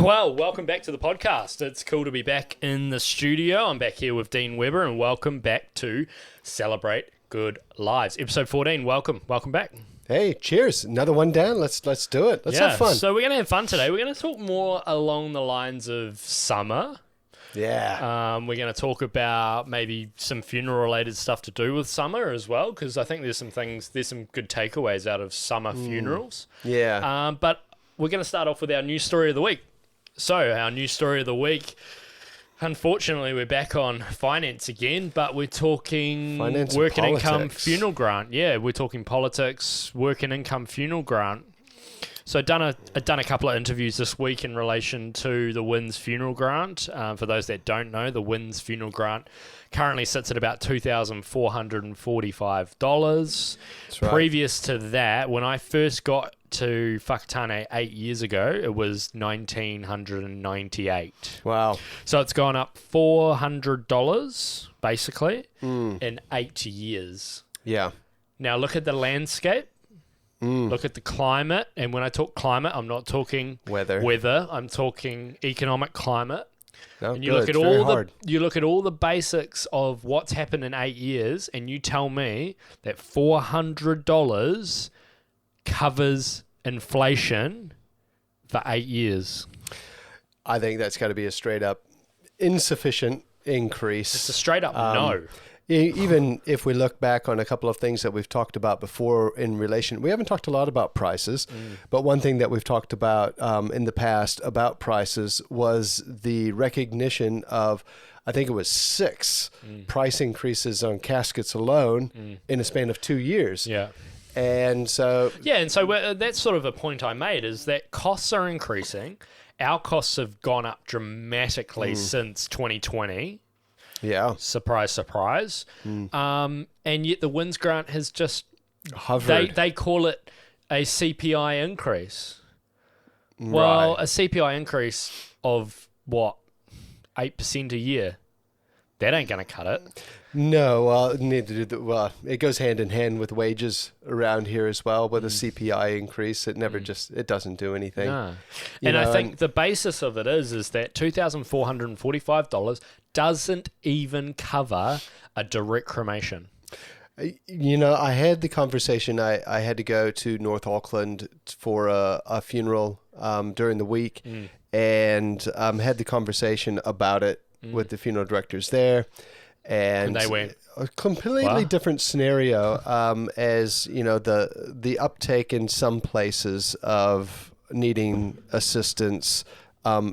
Well, welcome back to the podcast. It's cool to be back in the studio. I'm back here with Dean Weber, and welcome back to Celebrate Good Lives, episode 14. Welcome back. Hey, cheers! Another one down. Let's do it. Let's have fun. So we're gonna have fun today. We're gonna talk more along the lines of summer. Yeah. We're going to talk about maybe some funeral-related stuff to do with summer as well, because I think there's some good takeaways out of summer funerals. Yeah. But we're going to start off with our news story of the week. So our news story of the week, unfortunately, we're back on finance again, but we're talking Finance work and income politics. funeral grant. Yeah, we're talking politics, work and income funeral grant. So I've done a couple of interviews this week in relation to the WINS funeral grant. For those that don't know, the WINS funeral grant currently sits at about $2,445. That's right. Previous to that, when I first got to Whakatane 8 years ago, it was $1,998. Wow. So it's gone up $400 basically in 8 years. Yeah. Now look at the landscape. Look at the climate, and when I talk climate, I'm not talking Weather. I'm talking economic climate. No, And you good. look at It's very all hard. you look at all the basics of what's happened in 8 years, and you tell me that $400 covers inflation for 8 years. I think that's got to be a straight up insufficient increase. It's a straight up no. Even if we look back on a couple of things that we've talked about before in relation, we haven't talked a lot about prices, but one thing that we've talked about in the past about prices was the recognition of, I think it was 6 price increases on caskets alone in a span of 2 years. Yeah. And so, That's sort of a point I made, is that costs are increasing. Our costs have gone up dramatically since 2020. yeah, Surprise, surprise. And yet the WINS grant has just, hovered. they call it a CPI increase. Well, a CPI increase of what, 8% a year? That ain't going to cut it. No, it goes hand in hand with wages around here as well. With a CPI increase, it never it doesn't do anything. No. You And I know, think the basis of it is that $2,445 doesn't even cover a direct cremation. You know, I had the conversation. I had to go to North Auckland for a funeral during the week, and had the conversation about it with the funeral directors there. And they went, a completely different scenario, as you know, the uptake in some places of needing assistance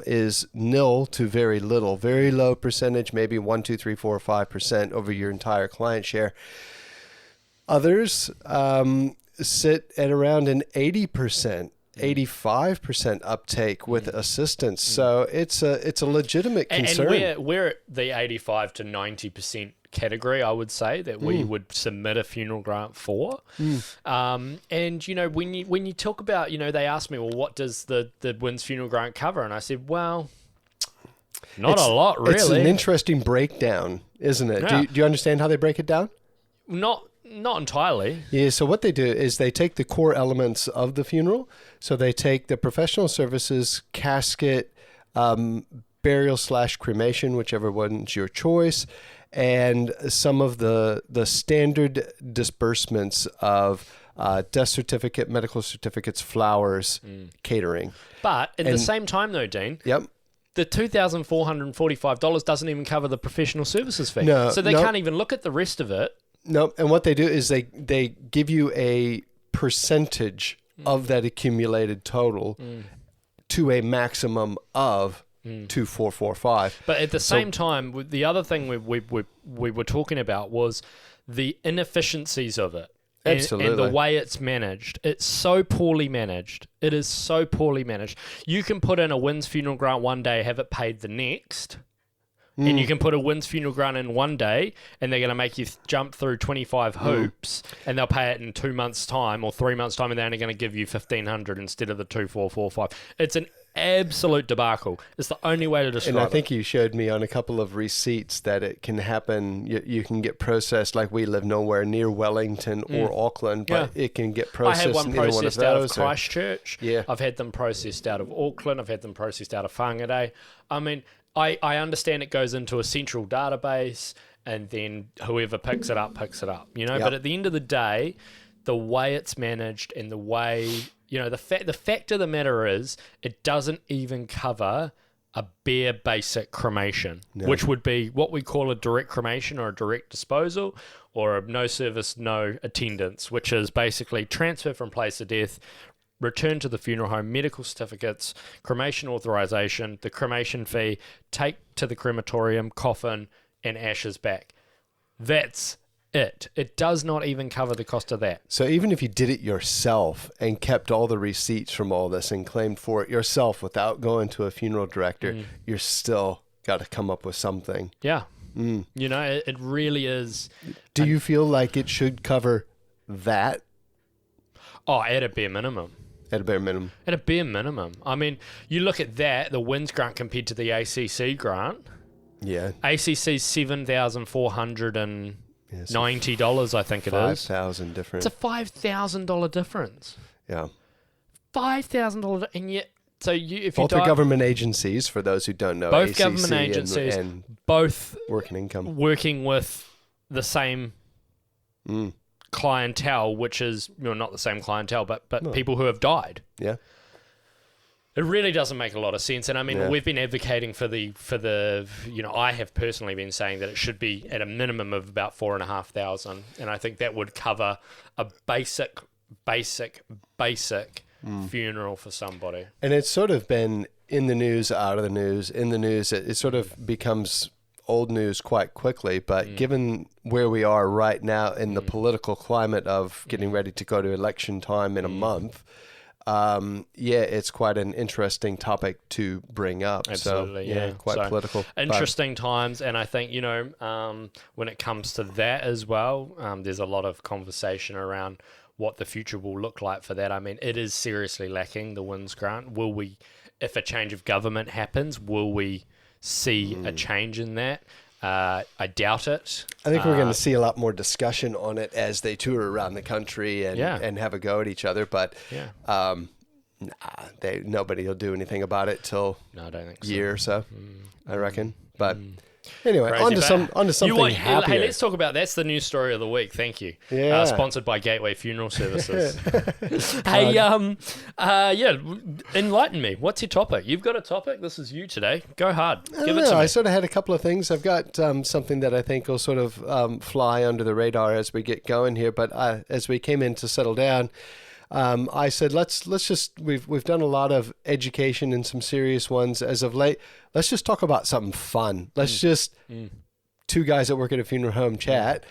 is nil to very little, very low percentage, maybe 1, 2, 3, 4, 5% over your entire client share. Others sit at around an 80%. 85% uptake with assistance, so it's a legitimate concern. And we're at the 85 to 90% category, I would say, that we would submit a funeral grant for. And you know, when you talk about, you know, they asked me, well, what does the WINS funeral grant cover? And I said, well, not a lot, really. It's an interesting breakdown, isn't it? Yeah. Do you understand how they break it down? Not entirely. Yeah, so what they do is they take the core elements of the funeral. So they take the professional services, casket, burial/cremation, whichever one's your choice, and some of the standard disbursements of death certificate, medical certificates, flowers, catering. But at the same time, though, Dean, Yep. the $2,445 doesn't even cover the professional services fee. No, so they can't even look at the rest of it. No, and what they do is they give you a percentage of that accumulated total to a maximum of 2,445. But at the same time, the other thing we were talking about was the inefficiencies of it. Absolutely. And the way it's managed. It's so poorly managed. It is so poorly managed. You can put in a WINS funeral grant one day, have it paid the next. And you can put a WINS funeral grant in one day, and they're going to make you jump through 25 hoops, and they'll pay it in 2 months' time or 3 months' time, and they're only going to give you $1,500 instead of the $2,445. absolute debacle. It's the only way to describe it. And I think you showed me on a couple of receipts that it can happen. You can get processed, like we live nowhere near Wellington or Auckland, but it can get processed. I had one in either processed one of out those, of Christchurch. Yeah. I've had them processed out of Auckland. I've had them processed out of Whangarei. I mean, I understand it goes into a central database and then whoever picks it up, you know. Yep. But at the end of the day, the way it's managed and the way, you know, the fact of the matter is it doesn't even cover a bare basic cremation, which would be what we call a direct cremation or a direct disposal or a no service, no attendance, which is basically transfer from place of death, return to the funeral home, medical certificates, cremation authorization, the cremation fee, take to the crematorium, coffin, and ashes back. That's it. It does not even cover the cost of that. So even if you did it yourself and kept all the receipts from all this and claimed for it yourself without going to a funeral director, you're still got to come up with something. Yeah. You know, it really is. Do you feel like it should cover that Oh, at a bare minimum. at a bare minimum? At a bare minimum. I mean, you look at that, the WINS grant compared to the ACC grant. Yeah. ACC's $7,490, I think it is. 5,000 different. It's a $5,000 difference. Yeah. $5,000, and yet, so if Both you are government agencies, for those who don't know. both ACC government agencies, and both working income. working with the same clientele, which is not the same clientele, but people who have died. Yeah. It really doesn't make a lot of sense. And I mean, we've been advocating for the I have personally been saying that it should be at a minimum of about 4,500, and I think that would cover a basic funeral for somebody. And it's sort of been in the news, out of the news, in the news. It sort of becomes old news quite quickly. But given where we are right now in the political climate of getting ready to go to election time in a month, it's quite an interesting topic to bring up. Absolutely, so, quite political. Interesting times, and I think, when it comes to that as well, there's a lot of conversation around what the future will look like for that. I mean, it is seriously lacking, the WINS grant. Will we, if a change of government happens, will we see a change in that? I doubt it. I think we're going to see a lot more discussion on it as they tour around the country and have a go at each other. But nobody will do anything about it till I don't think year or so, I reckon. But anyway, Crazy, onto something happier. Hey, let's talk about that's the news story of the week. Thank you. Yeah. Sponsored by Gateway Funeral Services. Hey, enlighten me. What's your topic? You've got a topic. This is you today. Go hard. Give it to me. I sort of had a couple of things. I've got something that I think will sort of fly under the radar as we get going here. But as we came in to settle down, I said, let's just, we've done a lot of education and some serious ones as of late. Let's just talk about something fun. Let's just, two guys that work at a funeral home chat.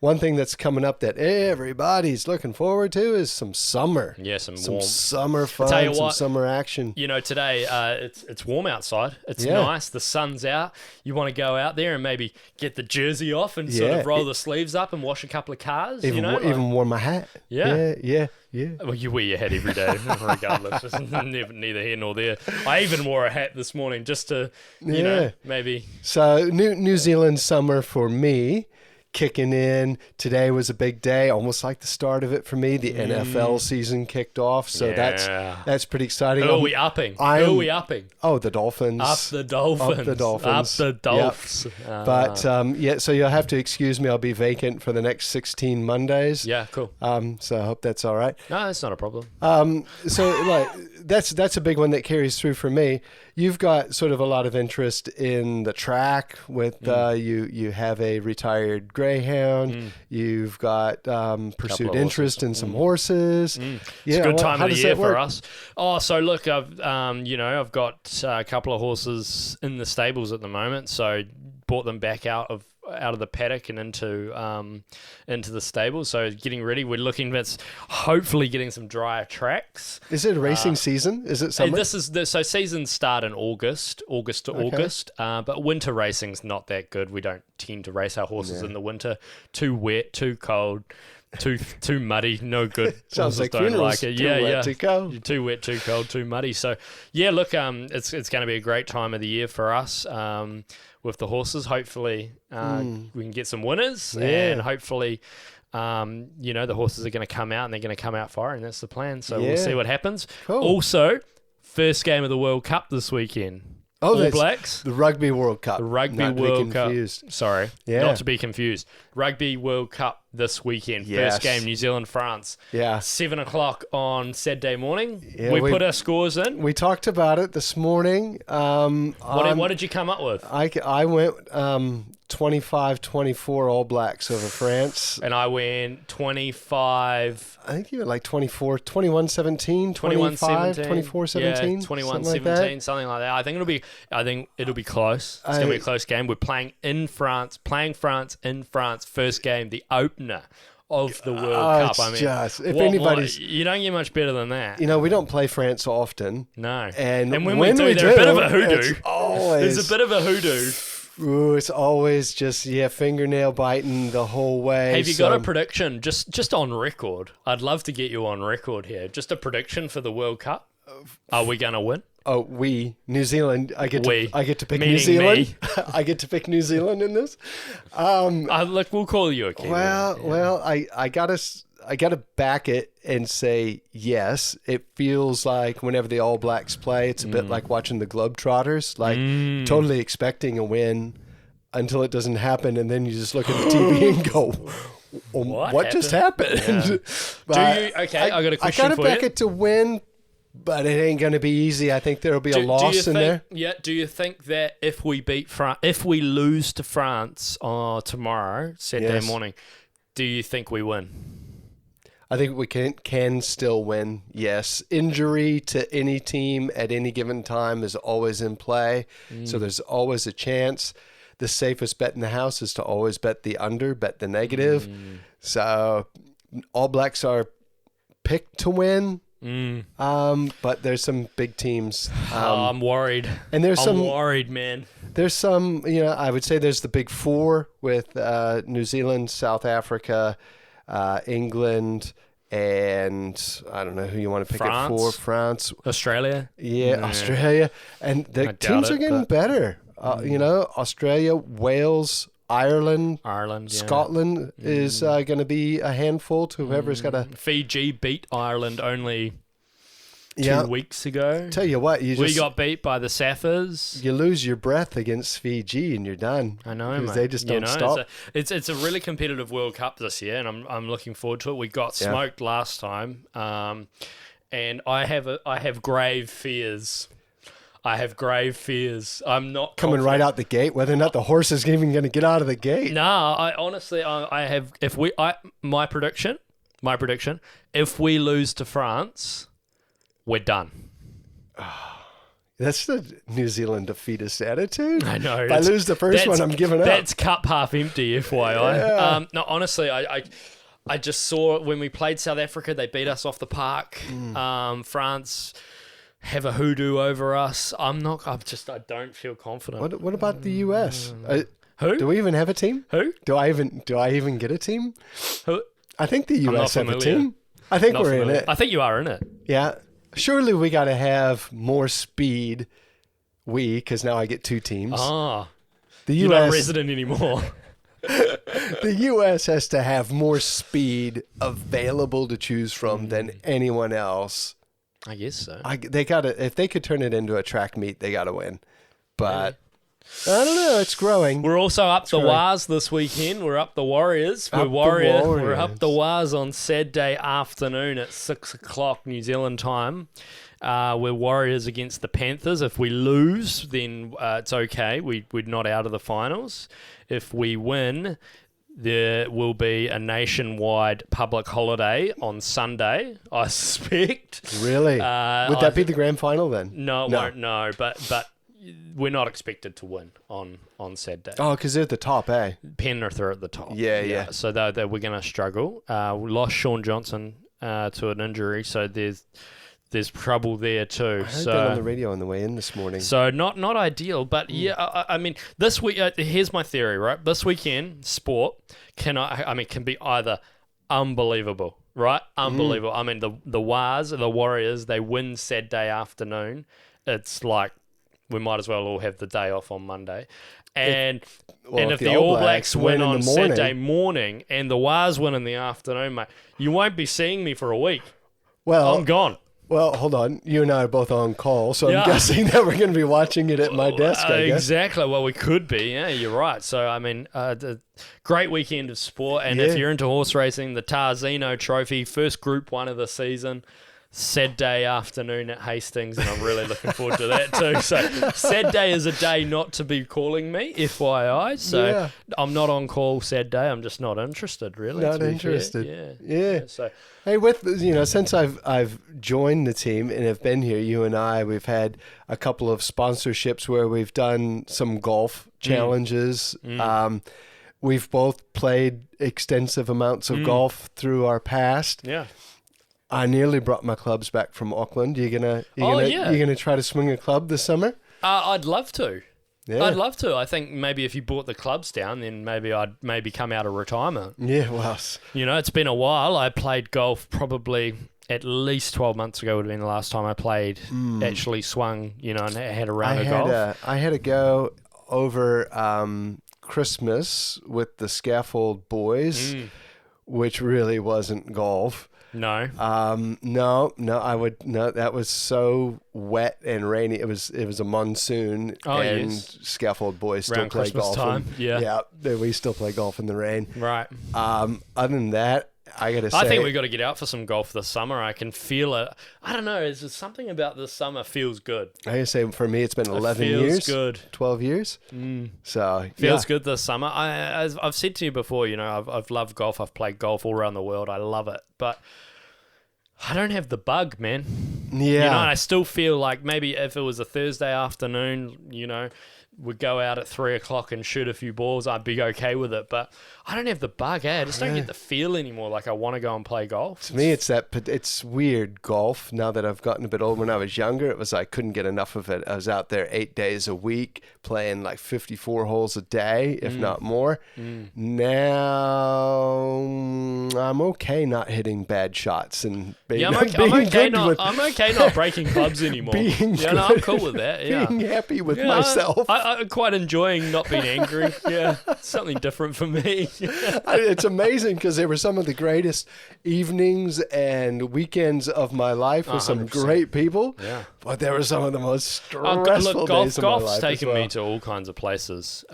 One thing that's coming up that everybody's looking forward to is some summer. Yeah, some some warm summer fun, tell you some what, summer action. Today it's warm outside. It's nice. The sun's out. You want to go out there and maybe get the jersey off and sort of roll the sleeves up and wash a couple of cars. Even wore my hat. Yeah. Well, you wear your hat every day, regardless. It's neither here nor there. I even wore a hat this morning just to, maybe. So New Zealand summer for me. Kicking in. Today was a big day, almost like the start of it for me. The NFL season kicked off, so that's pretty exciting. Who are we upping? Who are we upping? Oh, the Dolphins. Up the Dolphins. Up the Dolphins. Up the Dolphs. Yep. But so you'll have to excuse me. I'll be vacant for the next 16 Mondays. Yeah, cool. So I hope that's all right. No, that's not a problem. So that's a big one that carries through for me. You've got sort of a lot of interest in the track with you have a retired greyhound. You've got pursued interest in some horses. It's a good time of the year for us. Oh, so look, I've got a couple of horses in the stables at the moment. So brought them back out of the paddock and into the stable. So getting ready. We're looking at hopefully getting some drier tracks. Is it a racing season? Is it summer? So seasons start in August to August. But winter racing's not that good. We don't tend to race our horses in the winter. Too wet, too cold. too muddy, no good. Sounds Horses like don't funerals. like it. Too Yeah, wet, yeah. too cold. Too wet, too cold, too muddy. So yeah, look, it's going to be a great time of the year for us with the horses. Hopefully, we can get some winners, and hopefully, the horses are going to come out and they're going to come out firing. That's the plan. So we'll see what happens. Cool. Also, first game of the World Cup this weekend. Oh, All that's Blacks. the Rugby World Cup. The Rugby Not to be World Cup. confused. Sorry, Yeah. not to be confused. Rugby World Cup this weekend. Yes. First game, New Zealand, France. Yeah. 7 o'clock on Saturday morning. Yeah, we we- put our scores in. We talked about it this morning. What did you come up with? I went 25-24 All Blacks over France. And I went 25, I think you were like 21-17, 21-17. 24-17. Yeah, something 21-17, like that. something like that. I think it'll be close. It's going to be a close game. We're playing in France, in France, first game, the opener of the World Cup. It's I mean, just, if what- anybody's, you don't get much better than that. we don't play France often. No. And when when we we do, they're a bit of do, a hoodoo. it's always, There's a bit of a hoodoo. Ooh, it's always just, fingernail biting the whole way. Have you got a prediction, just on record? I'd love to get you on record here. Just a prediction for the World Cup. Are we going to win? Oh, New Zealand. I get to pick Meaning New Zealand. me. I get to pick New Zealand in this. Look, we'll call you a Kiwi. Well, I gotta back it and say yes. It feels like whenever the All Blacks play, it's a bit like watching the Globetrotters, like totally expecting a win until it doesn't happen, and then you just look at the TV and go, "What just happened?" Yeah. I got a question I gotta for back you. it to win, but it ain't gonna be easy. I think there'll be a loss in there. Yeah. Do you think that if we lose to France tomorrow, Saturday Yes. morning, do you think we win? I think we can still win, yes. Injury to any team at any given time is always in play, so there's always a chance. The safest bet in the house is to always bet the under, bet the negative. So All Blacks are picked to win, but there's some big teams. I'm worried. And I'm worried, man. There's some, I would say there's the big four with New Zealand, South Africa, England, and I don't know who you want to pick it for. France, Australia. yeah, Australia, and the teams are getting better. Australia, Wales, Ireland, yeah. Scotland is going to be a handful to whoever's got a. Fiji beat Ireland only 2 Yeah, weeks ago. tell you what, We got beat by the Saffers. you lose your breath against Fiji and you're done. I know, because mate. they just don't stop. It's a really competitive World Cup this year, and I'm looking forward to it. We got smoked last time, and I have grave fears. I'm not Coming right out the gate, whether or not the horse is even going to get out of the gate. No, I honestly, I have. My prediction, if we lose to France, we're done. That's the New Zealand defeatist attitude. I know. If I lose the first one, I'm giving up. That's cup half empty, FYI. No, honestly, I just saw when we played South Africa, they beat us off the park. France have a hoodoo over us. I don't feel confident. What about the U.S.? Who? Do we even have a team? Who? Do I even get a team? Who? I think the not U.S. have a familiar. team. I think Not we're familiar. in it. I think you are in it. Yeah. Surely we got to have more speed. Because now I get two teams. Ah, The you're not U.S. resident anymore. The U.S. has to have more speed available to choose from than anyone else. I guess so. They gotta, if they could turn it into a track meet, they gotta win. But I don't know. It's growing. We're also up the right. Wars this weekend. We're up the Warriors. We're Up the We're up Warriors. the Wars on Saturday afternoon at 6 o'clock New Zealand time. We're Warriors against the Panthers. If we lose, then it's okay. We're not out of the finals. If we win, there will be a nationwide public holiday on Sunday, I suspect. Really? Would that be the grand final then? No, it won't. No, but we're not expected to win on Saturday. Oh, because they're at the top, eh? Penrith are at the top. Yeah. So we're going to struggle. We lost Sean Johnson to an injury, so there's trouble there too. I heard that on the radio on the way in this morning. So not ideal, but yeah, I mean, this week, here's my theory, right? This weekend, sport can be either unbelievable, right? Unbelievable. I mean, the Warriors, they win Saturday afternoon. It's like we might as well all have the day off on Monday. And if the All Blacks win on Saturday morning and the Wars win in the afternoon, mate, you won't be seeing me for a week. Well, I'm gone. Well, hold on. You and I are both on call, so I'm guessing that we're going to be watching it at my desk, I guess. Exactly. Well, we could be. Yeah, you're right. So, I mean, great weekend of sport. And if you're into horse racing, the Tarzino Trophy, first Group 1 of the season, Saturday afternoon at Hastings, and I'm really looking forward to that too. So Saturday is a day not to be calling me, FYI. So I'm not on call Saturday. I'm just not interested, really. Not interested. Yeah. So hey, since I've joined the team and have been here, you and I, we've had a couple of sponsorships where we've done some golf challenges. We've both played extensive amounts of golf through our past. Yeah. I nearly brought my clubs back from Auckland. You gonna try to swing a club this summer? I'd love to. Yeah. I'd love to. I think maybe if you brought the clubs down, then maybe I'd come out of retirement. Yeah, well, it's been a while. I played golf probably at least 12 months ago would have been the last time I played, actually swung, and had a round of golf. I had a go over Christmas with the Scaffold Boys, which really wasn't golf. No. That was so wet and rainy. It was a monsoon, Scaffold Boys still around play Christmas golf. Time. We still play golf in the rain. Right. Other than that, I gotta say, I think we've got to get out for some golf this summer. I can feel it. I don't know. There's something about this summer feels good. I gotta say, for me, it's been 11 years. Good. 12 years. So feels good this summer. I've said to you before, I've loved golf. I've played golf all around the world. I love it, but I don't have the bug, man. Yeah. And I still feel like maybe if it was a Thursday afternoon, we'd go out at 3:00 and shoot a few balls, I'd be okay with it. But I don't have the bug, I just don't get the feel anymore like I want to go and play golf. To me, it's weird golf. Now that I've gotten a bit older, when I was younger, it was I couldn't get enough of it. I was out there 8 days a week playing like 54 holes a day, if not more. Now I'm okay not hitting bad shots and being, I'm okay not breaking clubs anymore. I'm cool with that. Yeah. Being happy with myself. I'm quite enjoying not being angry. Yeah, something different for me. It's amazing because they were some of the greatest evenings and weekends of my life with some great people. Yeah. But there were some of the most stressful days of my life. Golf's taken me to all kinds of places,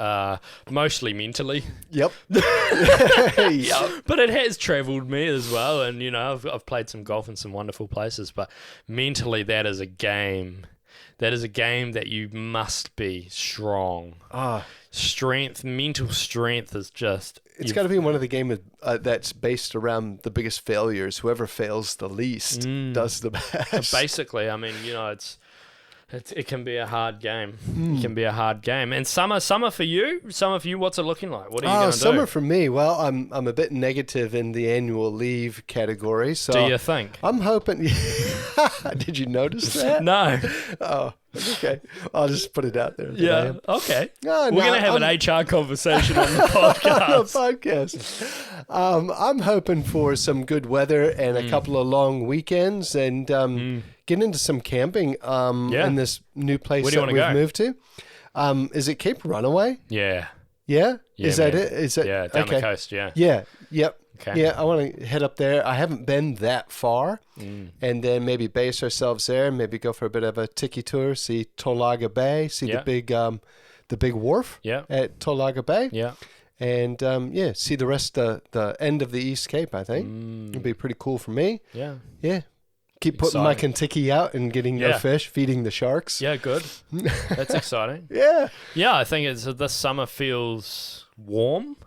mostly mentally. Yep. But it has travelled me as well, and I've played some golf in some wonderful places. But mentally, that is a game. That is a game that you must be strong. Mental strength is just... It's got to be one of the games that's based around the biggest failures. Whoever fails the least does the best. Basically, I mean, it can be a hard game. It can be a hard game. And summer for you? Summer for you, what's it looking like? What are you going to do? Summer for me, well, I'm a bit negative in the annual leave category. So do you think? I'm hoping... Did you notice that? No. Oh, okay. I'll just put it out there. Yeah, okay. We're going to have an HR conversation on the podcast. I'm hoping for some good weather and a couple of long weekends and get into some camping in this new place that we've moved to. Is it Cape Runaway? Yeah. Yeah? Is that it? Is that down the coast, yeah. Yeah, yep. Okay. Yeah, I want to head up there. I haven't been that far. And then maybe base ourselves there, maybe go for a bit of a tiki tour, see Tolaga Bay, see the big wharf at Tolaga Bay. Yeah. And see the rest of the end of the East Cape, I think. It'd be pretty cool for me. Yeah. Yeah. Keep putting my Kentucky out and getting no fish, feeding the sharks. Yeah, good. That's exciting. Yeah. Yeah, I think this summer feels warm.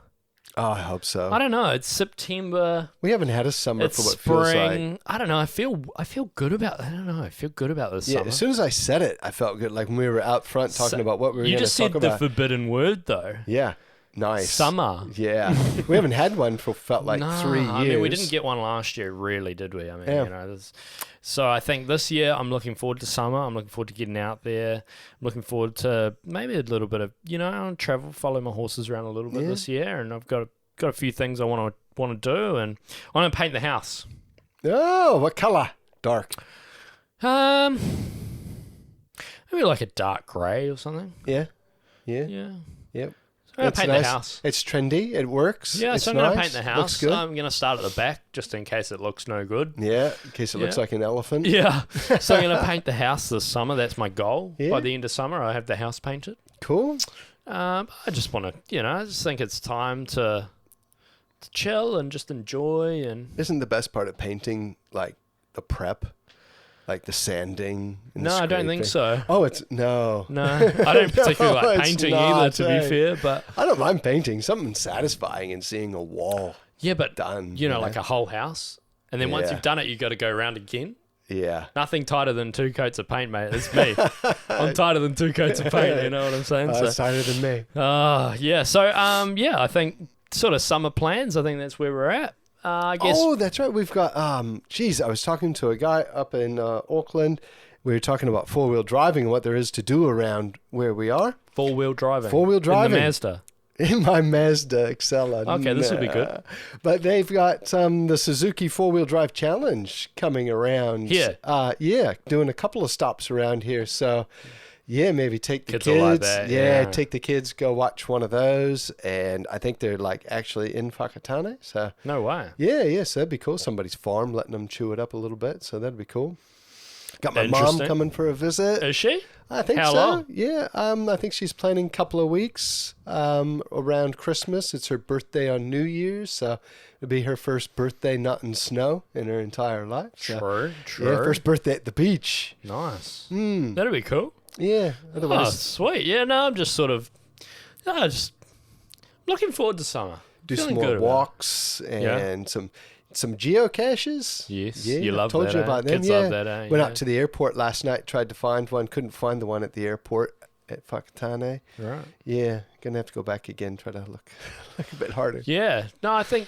Oh, I hope so. I don't know. It's September. We haven't had a summer it's for what spring. feels like. I don't know. I feel good about. I don't know. I feel good about this summer. As soon as I said it, I felt good. Like when we were out front talking about what we were going to talk about. You just said the forbidden word, though. Yeah. Nice. Summer. Yeah. We haven't had one for 3 years. I mean, we didn't get one last year, really, did we? I mean, so I think this year I'm looking forward to summer. I'm looking forward to getting out there. I'm looking forward to maybe a little bit of, I want to travel, follow my horses around a little bit this year, and I've got a few things I want want to do, and I want to paint the house. Oh, what color? Dark. Maybe like a dark grey or something. Yeah. Yeah. Yep. I'm going to It's paint nice. the house. It's trendy. It works. Yeah, it's so I'm going to nice. paint the house. Looks good. I'm going to start at the back just in case it looks no good. Yeah, in case it looks Yeah. like an elephant. Yeah. So I'm going to paint the house this summer. That's my goal. Yeah. By the end of summer, I have the house painted. Cool. I just want to, I just think it's time to chill and just enjoy. And Isn't the best part of painting like the prep? Like the sanding? And no, I don't think scraping? so. Oh, it's... No. No, I don't particularly No, like it's painting not, either, to be eh? fair. But I don't mind painting. Something satisfying in seeing a wall yeah, but done. like a whole house. And then once Yeah. you've done it, you've got to go around again. Yeah. Nothing tighter than 2 coats of paint, mate. It's me. I'm tighter than 2 coats of paint. You know what I'm saying? It's tighter than me. Yeah. So, I think sort of summer plans. I think that's where we're at. I guess. Oh, that's right. We've got, I was talking to a guy up in Auckland. We were talking about 4-wheel driving and what there is to do around where we are. 4-wheel driving. 4-wheel driving. In the Mazda. In my Mazda Excella. Okay, this will be good. But they've got the Suzuki 4-wheel drive challenge coming around. Here? Yeah, doing a couple of stops around here. So, yeah, maybe take the Kids kids. will like that, yeah, yeah. take the kids, go watch one of those. And I think they're like actually in Whakatane. So, No way. yeah, so that'd be cool. Somebody's farm, letting them chew it up a little bit. So that'd be cool. Got my mom Interesting. coming for a visit. Is she? I think How so. long? Yeah, I think she's planning a couple of weeks around Christmas. It's her birthday on New Year's, so it'll be her first birthday not in snow in her entire life. So, True. yeah, first birthday at the beach. Nice. Mm. That'd be cool. Yeah. Oh, Otherwise, sweet. Yeah, no, I'm just sort of, just looking forward to summer. do Feeling some good more about it. walks and some geocaches. Yes, Yeah, you love told that, you eh? about them. Kids yeah. love that, eh? Went Yeah. out to the airport last night, tried to find one, couldn't find the one at the airport at Whakatane. Right. Yeah, gonna have to go back again, try to look a bit harder. Yeah. No, I think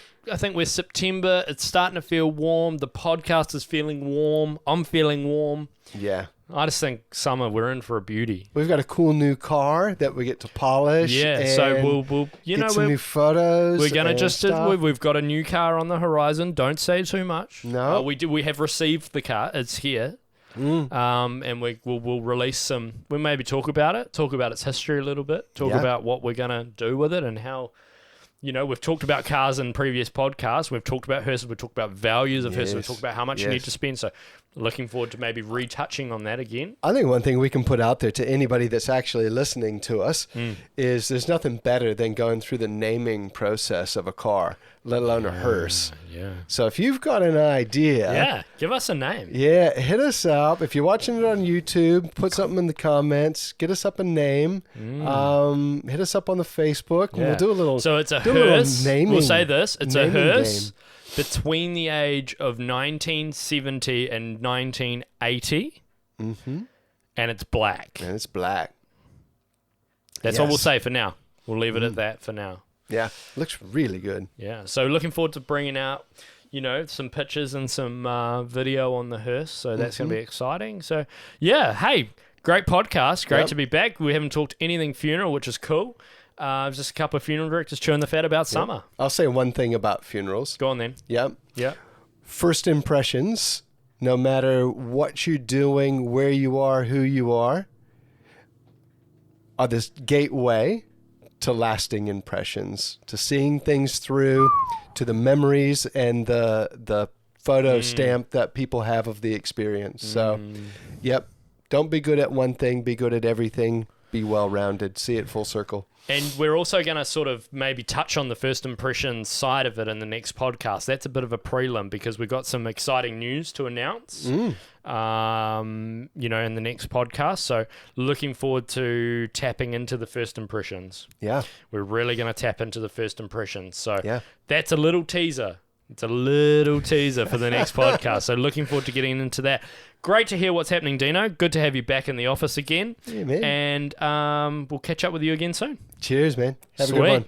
we're September. It's starting to feel warm. The podcast is feeling warm. I'm feeling warm. Yeah. I just think summer, we're in for a beauty. We've got a cool new car that we get to polish. Yeah. So and we'll get some new photos. we're gonna and just stuff. we've got a new car on the horizon. Don't say too much. No. We have received the car. It's here. And we'll release some. We'll maybe talk about its history a little bit. Talk Yeah. about what we're gonna do with it and how. We've talked about cars in previous podcasts. We've talked about hearses. We've talked about values of hearses. We've Yes. talked about how much you need Yes. to spend. So, looking forward to maybe retouching on that again. I think one thing we can put out there to anybody that's actually listening to us Mm. is there's nothing better than going through the naming process of a car, let alone a hearse. Yeah. So if you've got an idea, Yeah. Give us a name. yeah, hit us up. If you're watching it on YouTube, put something in the comments. Get us up a name. Hit us up on the Facebook. And Yeah. we'll do a little. So it's a do a little hearse. We'll naming- say this: it's a naming hearse between the age of 1970 and 1980, Mm-hmm. and it's black. And it's black. That's all we'll Yes. say for now. We'll leave it at that for now. Yeah, looks really good. Yeah. So looking forward to bringing out, some pictures and some video on the hearse. So that's going to be exciting. So yeah, hey, great podcast. Great Yep. to be back. We haven't talked anything funeral, which is cool. Just a couple of funeral directors chewing the fat about summer. I'll say one thing about funerals. Go on then. Yep. Yeah. First impressions, no matter what you're doing, where you are, who you are this gateway to lasting impressions, to seeing things through, to the memories and the photo stamp that people have of the experience. So, yep, don't be good at one thing, be good at everything, be well-rounded, see it full circle. And we're also going to sort of maybe touch on the first impressions side of it in the next podcast. That's a bit of a prelim because we've got some exciting news to announce, in the next podcast. So looking forward to tapping into the first impressions. Yeah, We're really going to tap into the first impressions. So yeah. that's a little teaser. It's a little teaser for the next podcast. So looking forward to getting into that. Great to hear what's happening, Dino. Good to have you back in the office again. Yeah, man. And we'll catch up with you again soon. Cheers, man. Have a Sweet. good one.